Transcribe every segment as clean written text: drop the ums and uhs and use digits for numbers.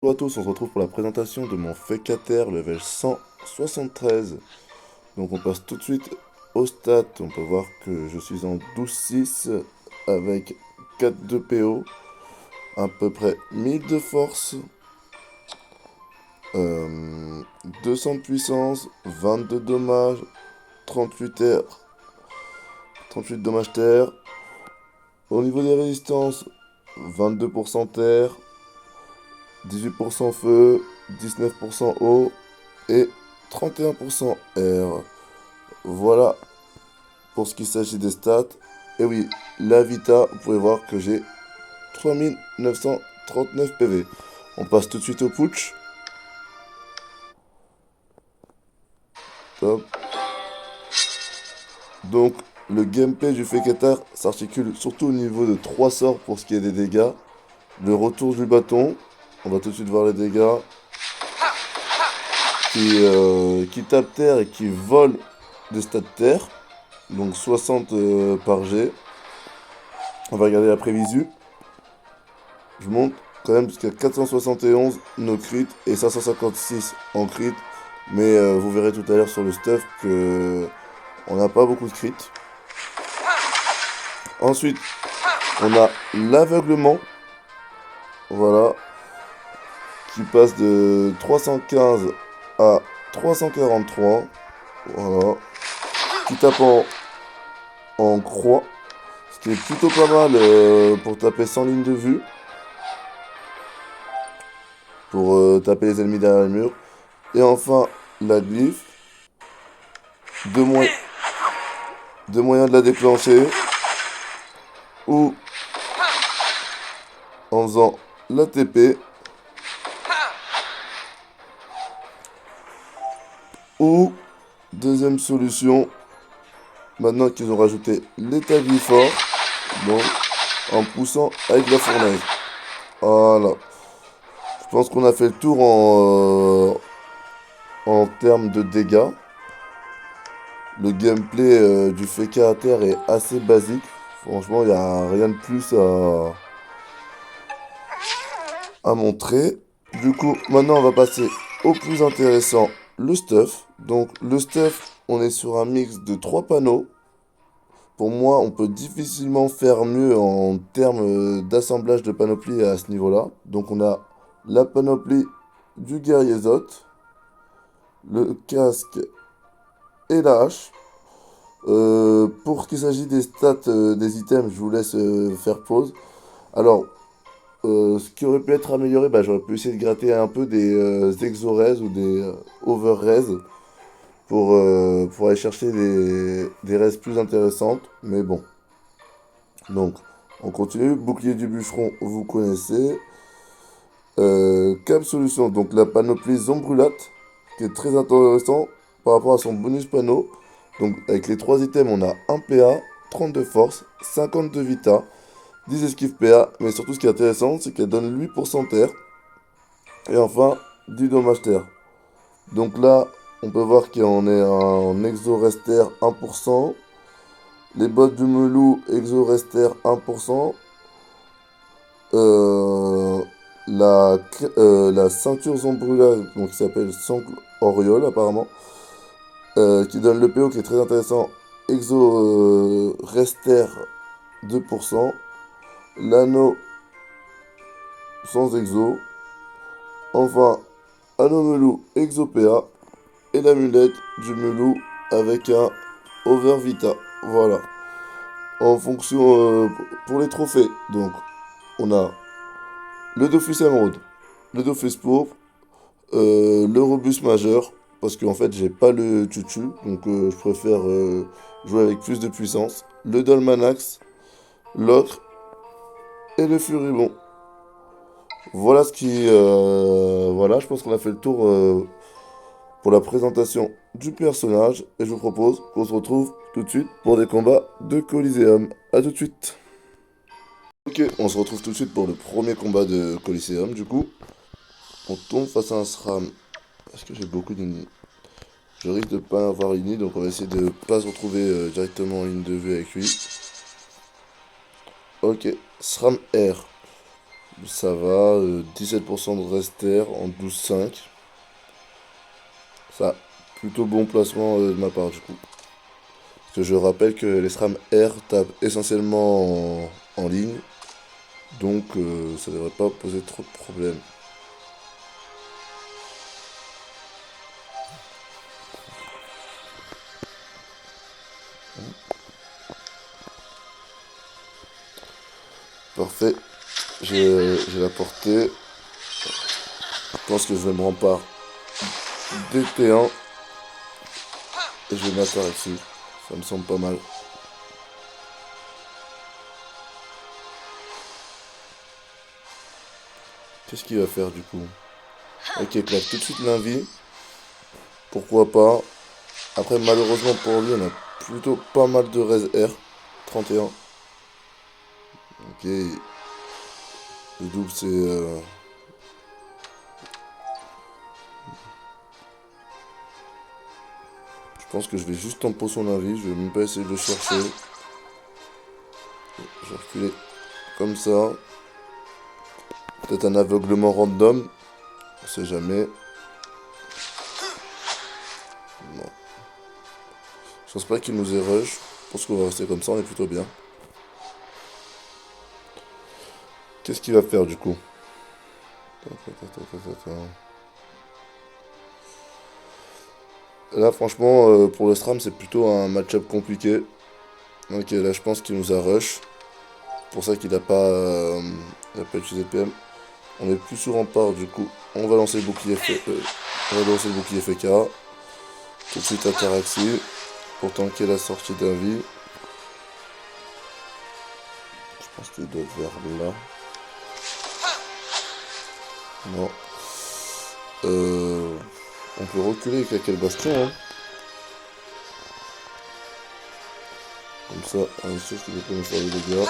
Bonjour à tous, on se retrouve pour la présentation de mon Fécater level 173. Donc on passe tout de suite aux stats. On peut voir que je suis en 12-6 avec 4 de PO, à peu près 1000 de force, 200 de puissance, 22 de dommages, 38 terre, 38 dommages terre. Au niveau des résistances, 22% terre, 18% feu, 19% eau et 31% air. Voilà pour ce qui s'agit des stats. Et oui, la Vita, vous pouvez voir que j'ai 3939 PV. On passe tout de suite au putsch. Top. Donc, le gameplay du Fécater s'articule surtout au niveau de 3 sorts pour ce qui est des dégâts. Le retour du bâton, on va tout de suite voir les dégâts. Qui tape terre et qui vole des stats terre. Donc 60 par G. On va regarder la prévisu. Je monte quand même jusqu'à 471 no crit et 556 en crit. Mais vous verrez tout à l'heure sur le stuff que on n'a pas beaucoup de crit. Ensuite, on a l'aveuglement. Voilà. Qui passe de 315 à 343. Voilà. Qui tape en croix. Ce qui est plutôt pas mal pour taper sans ligne de vue. Pour taper les ennemis derrière le mur. Et enfin, la glyphe. Deux moyens de la déclencher. Ou en faisant la TP. Ou, deuxième solution, maintenant qu'ils ont rajouté l'état de vie fort, donc en poussant avec la fournaise. Voilà. Je pense qu'on a fait le tour en termes de dégâts. Le gameplay du Feka à terre est assez basique. Franchement, il n'y a rien de plus à montrer. Du coup, maintenant, on va passer au plus intéressant, le stuff. Donc, le stuff, on est sur un mix de 3 panneaux. Pour moi, on peut difficilement faire mieux en termes d'assemblage de panoplie à ce niveau-là. Donc, on a la panoplie du guerrier Zot, le casque et la hache. Pour ce qui s'agit des stats des items, je vous laisse faire pause. Alors, ce qui aurait pu être amélioré, bah, j'aurais pu essayer de gratter un peu des exo-res ou des over-res pour aller chercher des res plus intéressantes. Mais bon. Donc, on continue. Bouclier du bûcheron, vous connaissez. Cap Solution, donc la panoplie Zombrulate, qui est très intéressant par rapport à son bonus panneau. Donc, avec les 3 items, on a 1 PA, 32 force, 52 vita, 10 esquive PA. Mais surtout, ce qui est intéressant, c'est qu'elle donne 8% terre. Et enfin, 10 dommages terre. Donc là, on peut voir qu'on est en exo rester 1%. Les bottes du melou, exo rester 1%. Euh, la ceinture Zombrula, donc qui s'appelle Sangle Oriole apparemment, qui donne le PO qui est très intéressant. Exo rester 2%. L'anneau sans exo. Enfin, anneau melou exo PA. Et l'amulette du melou avec un over vita. Voilà. En fonction pour les trophées, donc on a le Dofus émeraude, le Dofus pourpre, le Robus majeur, parce qu'en fait j'ai pas le tutu, donc je préfère jouer avec plus de puissance, le Dolmanax, l'ocre et le Furibon. Voilà ce qui. Voilà, je pense qu'on a fait le tour pour la présentation du personnage, et je vous propose qu'on se retrouve tout de suite pour des combats de Coliseum. A tout de suite. Ok, on se retrouve tout de suite pour le premier combat de Coliseum du coup. On tombe face à un SRAM. Est-ce que j'ai beaucoup d'ennemis? Je risque de pas avoir une, donc on va essayer de pas se retrouver directement en ligne de vue avec lui. Ok, SRAM R. Ça va, 17% de rester en 12,5. Ça, plutôt bon placement de ma part du coup. Parce que je rappelle que les SRAM R tapent essentiellement en ligne. Donc ça devrait pas poser trop de problèmes. Parfait. J'ai la portée. Je pense que je vais me rempart DT1 et je vais mettre là-dessus. Ça me semble pas mal. Qu'est-ce qu'il va faire du coup? Ok, claque tout de suite l'invie. Pourquoi pas. Après, malheureusement pour lui, on a plutôt pas mal de res R. 31. Ok. Le double, c'est... Je pense que je vais juste tempo son invie. Je vais même pas essayer de le chercher. Je vais reculer comme ça. Peut-être un aveuglement random. On sait jamais. Non. Je pense pas qu'il nous ait rush. Je pense qu'on va rester comme ça, on est plutôt bien. Qu'est-ce qu'il va faire du coup? Là, franchement, pour le Stram, c'est plutôt un match-up compliqué. Ok, là, je pense qu'il nous a rush. C'est pour ça qu'il a pas utilisé PM. On est plus sur rempart, du coup. On va lancer le bouclier, on va lancer le bouclier FK. Tout de suite, Ataraxie. Pour tanker la sortie d'un vie. Je pense qu'il doit être vers là. Non. On peut reculer avec quel bastion, hein. Comme ça, on est sûr qu'il ne peut pas nous faire des dégâts.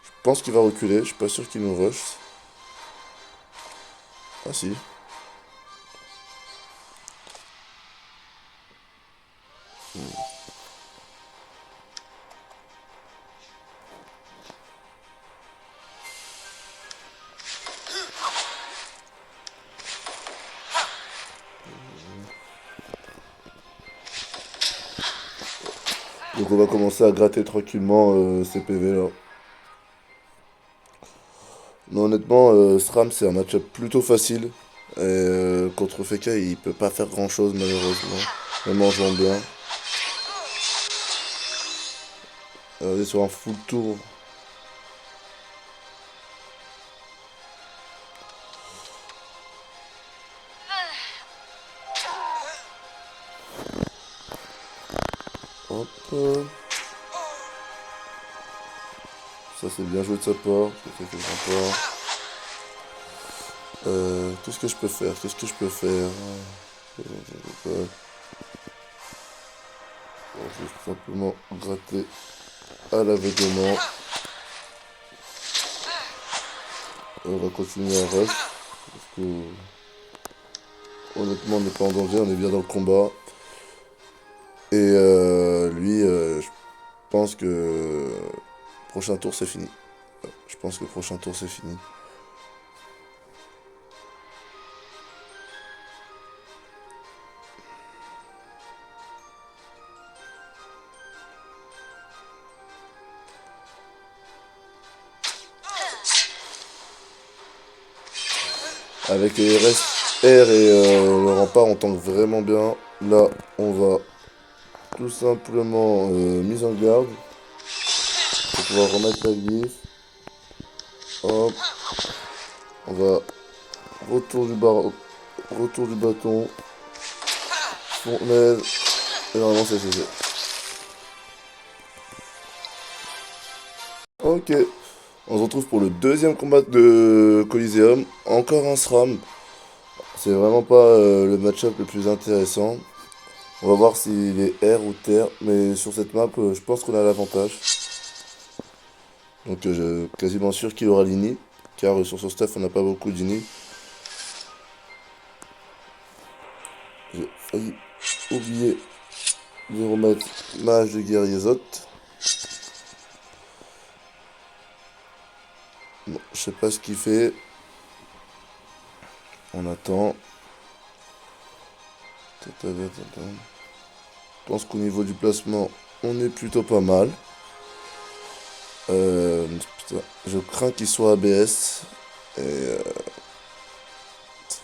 Je pense qu'il va reculer, je suis pas sûr qu'il nous rush. Ah si. Donc on va commencer à gratter tranquillement ces PV là. Non, honnêtement, SRAM c'est un match-up plutôt facile. Et contre Feka il peut pas faire grand chose malheureusement. Même en jouant bien. On est sur un full tour. Hop. Ça c'est bien joué de sa part. Qu'est-ce que je peux faire? Qu'est-ce que je peux faire? Je vais simplement gratter à l'aveuglement. On va continuer à rush. Parce que honnêtement on n'est pas en danger, on est bien dans le combat. Et lui, je pense que prochain tour c'est fini. Je pense que prochain tour c'est fini. Avec les restes R et le rempart, on tank vraiment bien. Là, on va tout simplement mise en garde. Pour pouvoir remettre la glyphe. Hop. On va retour du bâton. Fournaise. Et normalement c'est fait. Ok. On se retrouve pour le deuxième combat de Coliseum. Encore un SRAM. C'est vraiment pas le match-up le plus intéressant. On va voir s'il est air ou terre. Mais sur cette map, je pense qu'on a l'avantage. Donc quasiment sûr qu'il aura l'ini. Car sur son staff, on n'a pas beaucoup d'ini. oublié de remettre ma hache de guerrier Zot. Bon, je sais pas ce qu'il fait. On attend. Je pense qu'au niveau du placement, on est plutôt pas mal. Putain, je crains qu'il soit ABS.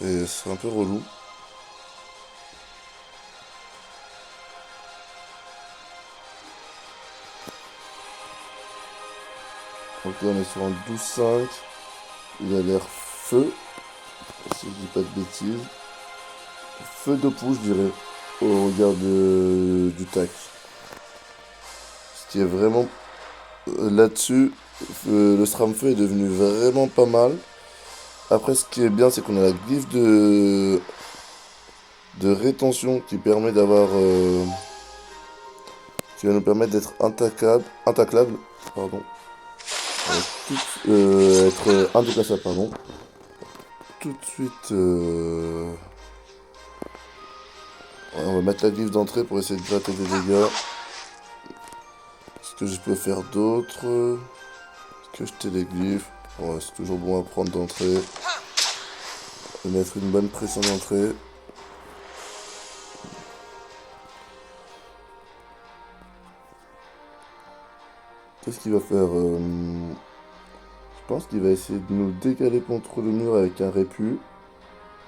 Et c'est un peu relou. Donc là, on est sur un 12-5. Il a l'air feu. Si je dis pas de bêtises. Feu de pouce, je dirais. Au regard du tac. Ce qui est vraiment là-dessus. Le Stramfeu est devenu vraiment pas mal. Après, ce qui est bien, c'est qu'on a la glyphe de rétention qui permet d'avoir. Qui va nous permettre d'être intaclable. Pardon. Être indéplaçable, pardon. Tout de suite. On va mettre la glyphe d'entrée pour essayer de gratter des dégâts. Ce que je peux faire d'autre. Est-ce que jeter les glyphes. Ouais, c'est toujours bon à prendre d'entrée. Et mettre une bonne pression d'entrée. Qu'est-ce qu'il va faire Je pense qu'il va essayer de nous décaler contre le mur avec un répu.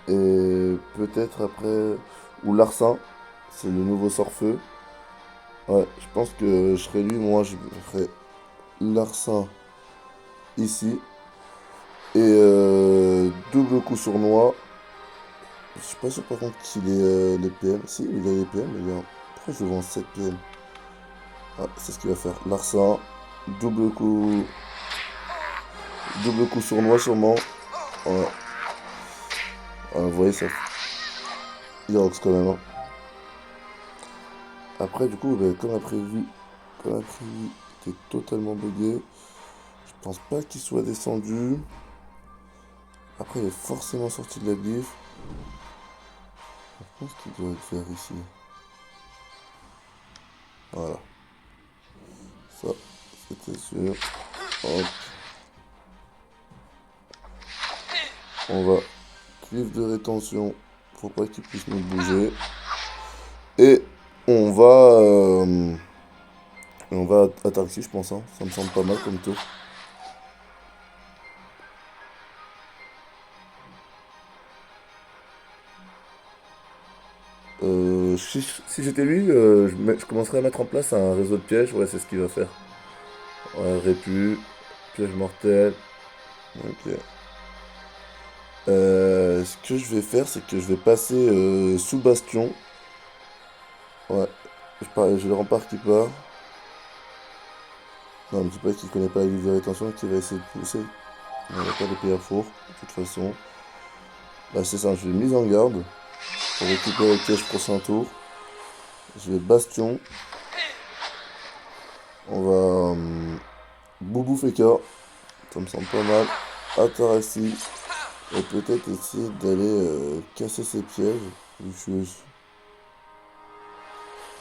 Et peut-être après. Ou Larcin. C'est le nouveau sort-feu. Ouais, je pense que je serais lui. Moi, je ferais Larcin ici. Et double coup sournois. Je suis pas sûr par contre qu'il ait les PM. Si, il a les PM, mais bien. Pourquoi je le vois en 7 PM? Ah, c'est ce qu'il va faire. Larcin. Double coup. Double coup sournois sûrement. Ouais. Vous voyez ça. Il rox quand même. Hein. Après, du coup, comme a prévu, il était totalement bugué. Je pense pas qu'il soit descendu. Après, il est forcément sorti de la glyphe. Je pense qu'il doit être vers ici. Voilà. Ça, c'était sûr. Hop. On va glyphe de rétention pour pas qu'il puisse nous bouger. Et on va attaquer, je pense. Hein. Ça me semble pas mal comme tour. Si j'étais lui, je commencerais à mettre en place un réseau de pièges. Ouais, c'est ce qu'il va faire. Ouais, répu, piège mortel. Ok. Ce que je vais faire, c'est que je vais passer sous bastion. Ouais. J'ai le rempart qui part. Non, me dis pas qu'il connaît pas la livre de rétention et qu'il va essayer de pousser. On va pas l'épée à four, de toute façon. Bah, c'est ça, je vais mise en garde pour récupérer le piège prochain tour. Je vais bastion. On va. Boubou Feka. Ça me semble pas mal. Ataraxie. Et peut-être essayer d'aller casser ses pièges. Lucius.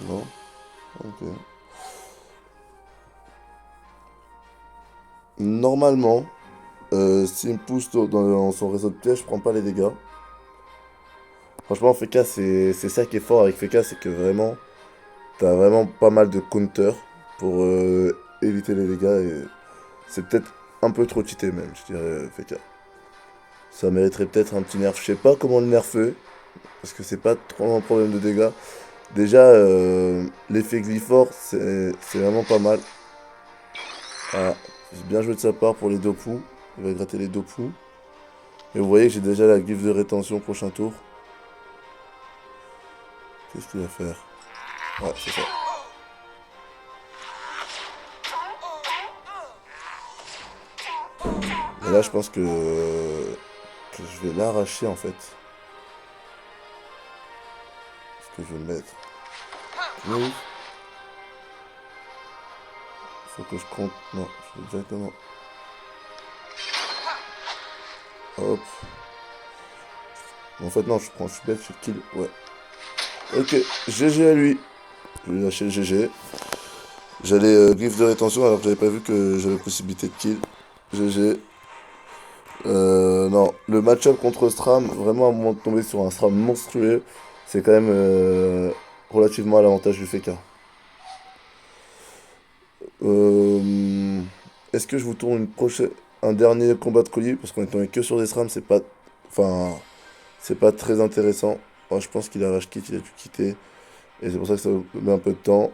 Non? Ok. Normalement, s'il me pousse dans son réseau de pièges, je prends pas les dégâts. Franchement, Feka, c'est ça qui est fort avec Feka, c'est que vraiment, t'as vraiment pas mal de counter pour éviter les dégâts. Et c'est peut-être un peu trop cheaté même, je dirais, Feka. Ça mériterait peut-être un petit nerf. Je sais pas comment le nerfer, parce que c'est pas trop un problème de dégâts. Déjà, l'effet Glyphor, c'est vraiment pas mal. Ah, c'est bien joué de sa part pour les Dopou. Il va gratter les Dopou. Et vous voyez que j'ai déjà la glyphe de rétention prochain tour. Qu'est-ce qu'il va faire? Ouais, c'est ça. Et là, je pense que je vais l'arracher en fait. Ce que je vais mettre. Oui. Faut que je compte. Non, je vais directement. Hop. En fait, non, je suis bête, je kill. Ouais. Ok, GG à lui. Je vais lâcher le GG. J'allais griffe de rétention alors que j'avais pas vu que j'avais possibilité de kill. GG. Non, le match-up contre Stram, vraiment à un moment de tomber sur un Stram monstrueux, c'est quand même relativement à l'avantage du FK. Euh, Est-ce que je vous tourne un dernier combat de colis? Parce qu'on est tombé que sur des SRAM, c'est pas. Enfin, c'est pas très intéressant. Moi, je pense qu'il a rage quit, il a dû quitter. Et c'est pour ça que ça met un peu de temps.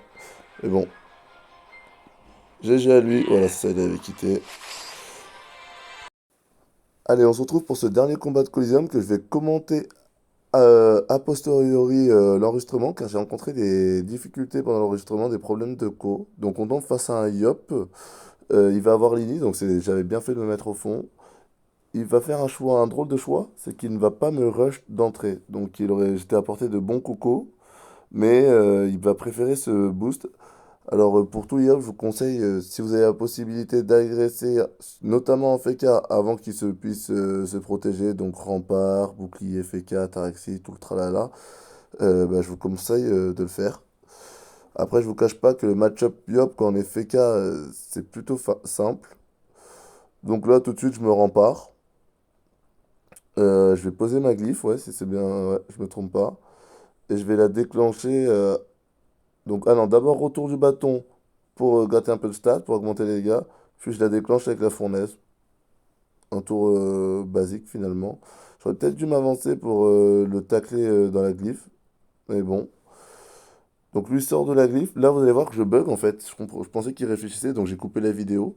Mais bon, GG à lui. Voilà, c'est ça, il avait quitté. Allez, on se retrouve pour ce dernier combat de Coliseum que je vais commenter a posteriori l'enregistrement, car j'ai rencontré des difficultés pendant l'enregistrement, des problèmes de co. Donc on tombe face à un Yop. Il va avoir Lini, donc j'avais bien fait de me mettre au fond. Il va faire un choix, un drôle de choix, c'est qu'il ne va pas me rush d'entrée. Donc j'étais apporté de bons cocos, mais il va préférer ce boost. Alors pour tout Yop, je vous conseille, si vous avez la possibilité d'agresser, notamment en FK, avant qu'il se puisse se protéger, donc rempart, bouclier FK, Taraxi, tout le tralala, bah, je vous conseille de le faire. Après, je vous cache pas que le match-up Yop, quand on est FK, c'est plutôt simple. Donc là, tout de suite, je me rempare. Je vais poser ma glyphe, ouais, si c'est bien, ouais, je me trompe pas. Et je vais la déclencher. Donc, ah non, d'abord retour du bâton pour gratter un peu de stats, pour augmenter les dégâts. Puis je la déclenche avec la fournaise. Un tour basique finalement. J'aurais peut-être dû m'avancer pour le tacler dans la glyphe. Mais bon. Donc lui sort de la glyphe. Là, vous allez voir que je bug en fait. Je pensais qu'il réfléchissait, donc j'ai coupé la vidéo.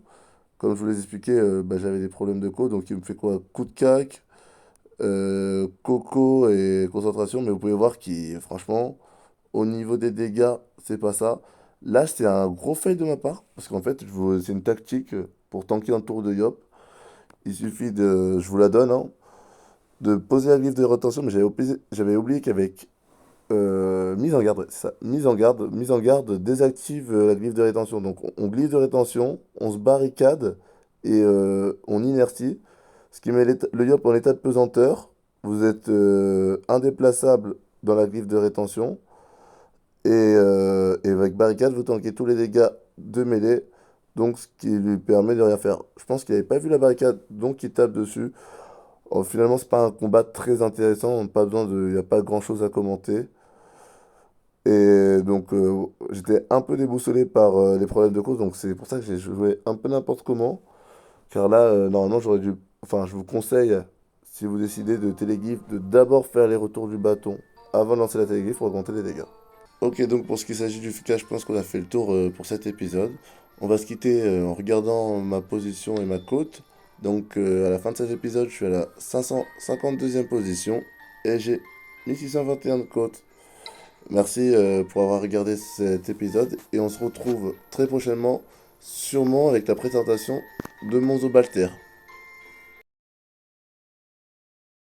Comme je vous l'ai expliqué, bah, j'avais des problèmes de co. Donc il me fait quoi? Coup de cac. Coco et concentration, mais vous pouvez voir qu'il, franchement, au niveau des dégâts, c'est pas ça. Là, c'est un gros fail de ma part, parce qu'en fait, c'est une tactique pour tanker un tour de Yop. Il suffit de, je vous la donne, hein, de poser la griffe de rétention, mais j'avais oublié qu'avec mise en garde, ouais, c'est ça, mise en garde désactive la griffe de rétention. Donc, on glisse de rétention, on se barricade et on inertie. Ce qui met le Yop en état de pesanteur. Vous êtes indéplaçable dans la griffe de rétention. Et avec barricade, vous tankez tous les dégâts de mêlée. Donc, ce qui lui permet de rien faire. Je pense qu'il n'avait pas vu la barricade, donc il tape dessus. Oh, finalement, c'est pas un combat très intéressant. Pas besoin de, il n'y a pas grand-chose à commenter. Et donc, j'étais un peu déboussolé par les problèmes de cause. Donc, c'est pour ça que j'ai joué un peu n'importe comment. Car là, normalement, j'aurais dû. Enfin, je vous conseille, si vous décidez de télégriffe, de d'abord faire les retours du bâton avant de lancer la télégriffe pour augmenter les dégâts. Ok, donc pour ce qui s'agit du FK, je pense qu'on a fait le tour pour cet épisode. On va se quitter en regardant ma position et ma cote. Donc, à la fin de cet épisode, je suis à la 552e position et j'ai 1621 de cote. Merci pour avoir regardé cet épisode et on se retrouve très prochainement, sûrement avec la présentation de mon Zobalter.